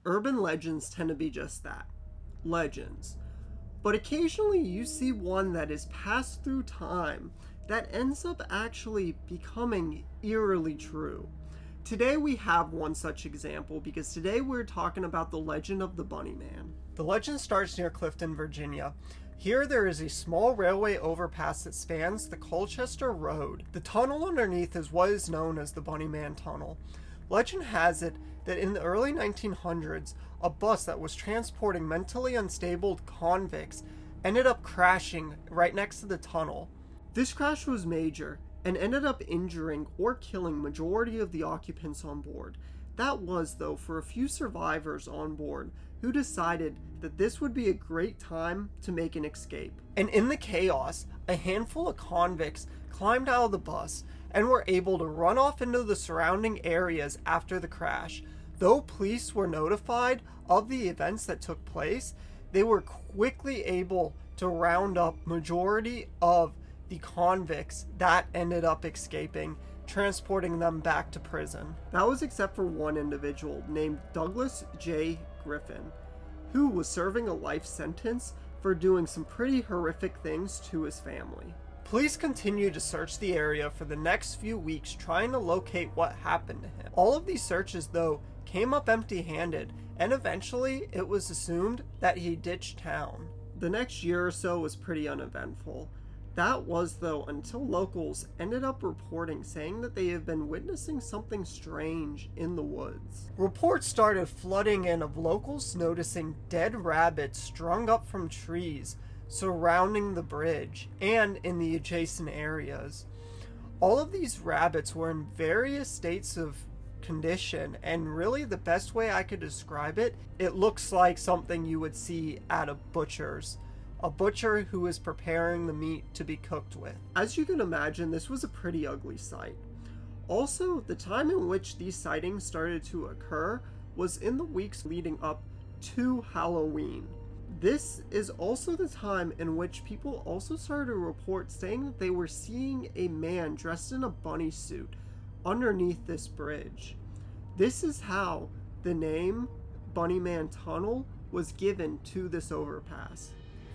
Urban legends tend to be just that, legends. But occasionally you see one that is passed through time that ends up actually becoming eerily true. Today we have one such example because today we're talking about the legend of the Bunny Man. The legend starts near Clifton, Virginia. Here there is a small railway overpass that spans the Colchester Road. The tunnel underneath is what is known as the Bunny Man Tunnel. Legend has it that in the early 1900s, a bus that was transporting mentally unstable convicts ended up crashing right next to the tunnel. This crash was major and ended up injuring or killing majority of the occupants on board. That was, though, for a few survivors on board who decided that this would be a great time to make an escape. And in the chaos, a handful of convicts climbed out of the bus and were able to run off into the surrounding areas after the crash. Though police were notified of the events that took place, they were quickly able to round up majority of the convicts that ended up escaping, transporting them back to prison. That was except for one individual named Douglas J. Griffin, who was serving a life sentence for doing some pretty horrific things to his family. Police continued to search the area for the next few weeks, trying to locate what happened to him. All of these searches, though, came up empty-handed, and eventually it was assumed that he ditched town. The next year or so was pretty uneventful. That was, though, until locals ended up reporting, saying that they have been witnessing something strange in the woods. Reports started flooding in of locals noticing dead rabbits strung up from trees surrounding the bridge and in the adjacent areas. All of these rabbits were in various states of condition, and really the best way I could describe it, it looks like something you would see at a butcher's. A butcher who is preparing the meat to be cooked with. As you can imagine, this was a pretty ugly sight. Also, the time in which these sightings started to occur was in the weeks leading up to Halloween. This is also the time in which people also started to report saying that they were seeing a man dressed in a bunny suit underneath this bridge. This is how the name Bunny Man Tunnel was given to this overpass.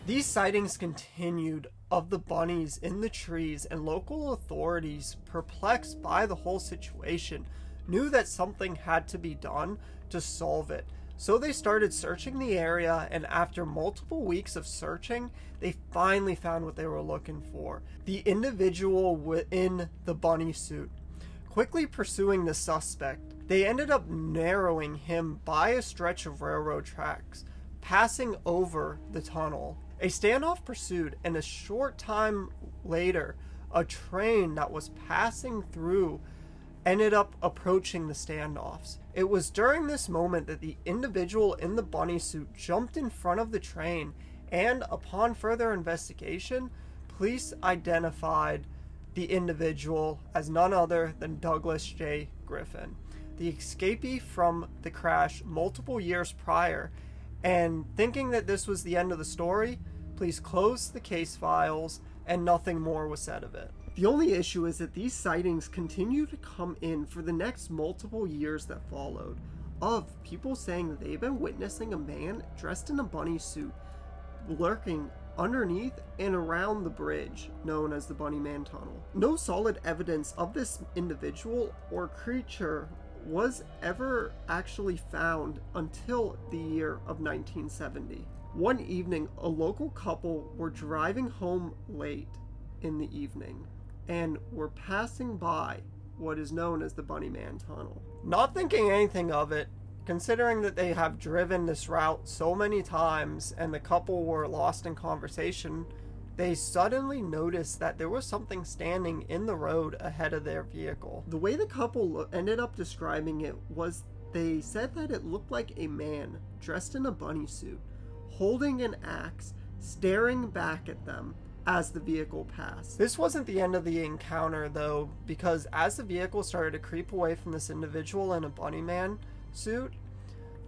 These sightings continued of the bunnies in the trees, and local authorities, perplexed by the whole situation, knew that something had to be done to solve it. So they started searching the area, and after multiple weeks of searching, they finally found what they were looking for: the individual within the bunny suit. Quickly pursuing the suspect, they ended up narrowing him by a stretch of railroad tracks, passing over the tunnel. A standoff pursued, and a short time later, a train that was passing through ended up approaching the standoffs. It was during this moment that the individual in the bunny suit jumped in front of the train, and upon further investigation, police identified the individual as none other than Douglas J. Griffin, the escapee from the crash multiple years prior. And thinking that this was the end of the story, police closed the case files and nothing more was said of it. The only issue is that these sightings continue to come in for the next multiple years that followed, of people saying that they've been witnessing a man dressed in a bunny suit lurking underneath and around the bridge known as the Bunny Man Tunnel. No solid evidence of this individual or creature was ever actually found until the year of 1970. One evening, a local couple were driving home late in the evening and were passing by what is known as the Bunny Man Tunnel. Not thinking anything of it, considering that they have driven this route so many times and the couple were lost in conversation, they suddenly noticed that there was something standing in the road ahead of their vehicle. The way the couple ended up describing it was they said that it looked like a man dressed in a bunny suit, holding an axe, staring back at them as the vehicle passed. This wasn't the end of the encounter, though, because as the vehicle started to creep away from this individual in a bunny man suit,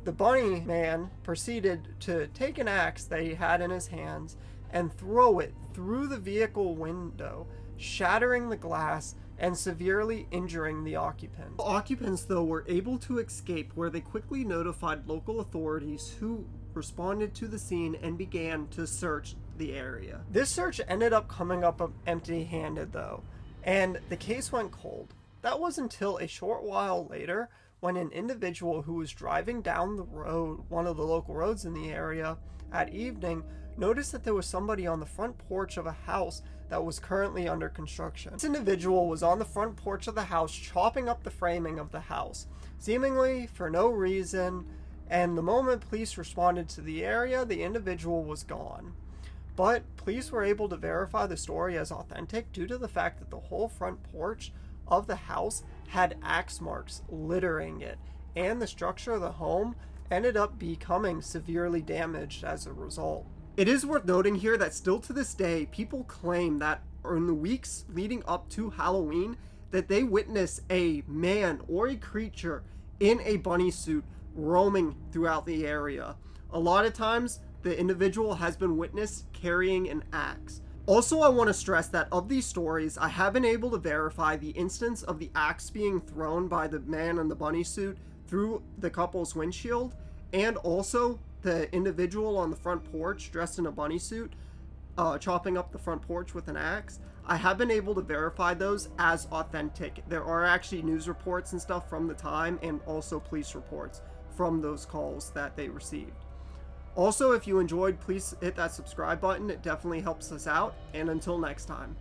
the bunny man proceeded to take an axe that he had in his hands and throw it through the vehicle window, shattering the glass and severely injuring the occupants. The occupants, though, were able to escape, where they quickly notified local authorities, who responded to the scene and began to search the area. This search ended up coming up empty-handed, though, and the case went cold. That was until a short while later, when an individual who was driving down the road, one of the local roads in the area, at evening, noticed that there was somebody on the front porch of a house that was currently under construction. This individual was on the front porch of the house chopping up the framing of the house, seemingly for no reason, and the moment police responded to the area, the individual was gone. But police were able to verify the story as authentic due to the fact that the whole front porch of the house had axe marks littering it, and the structure of the home ended up becoming severely damaged as a result. It is worth noting here that still to this day, people claim that in the weeks leading up to Halloween, that they witness a man or a creature in a bunny suit roaming throughout the area. A lot of times, the individual has been witnessed carrying an axe. Also, I want to stress that of these stories, I have been able to verify the instance of the axe being thrown by the man in the bunny suit through the couple's windshield, and also the individual on the front porch dressed in a bunny suit chopping up the front porch with an axe. I have been able to verify those as authentic. There are actually news reports and stuff from the time, and also police reports from those calls that they received. Also, if you enjoyed, please hit that subscribe button. It definitely helps us out. And until next time.